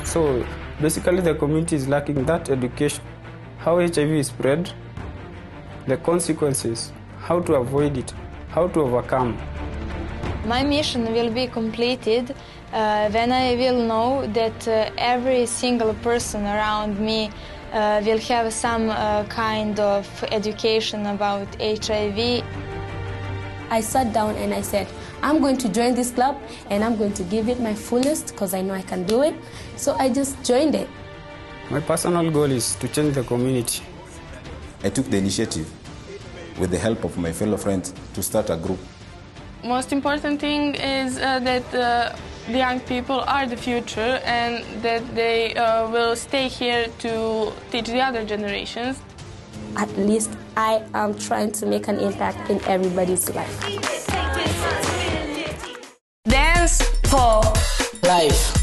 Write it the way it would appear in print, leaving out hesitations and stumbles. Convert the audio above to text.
So basically the community is lacking that education, how HIV is spread, the consequences, how to avoid it, how to overcome. My mission will be completed when I will know that every single person around me will have some kind of education about HIV. I sat down and I said, I'm going to join this club and I'm going to give it my fullest because I know I can do it. So I just joined it. My personal goal is to change the community. I took the initiative with the help of my fellow friends to start a group. Most important thing is that the young people are the future and that they will stay here to teach the other generations. At least I am trying to make an impact in everybody's life. Dance for life.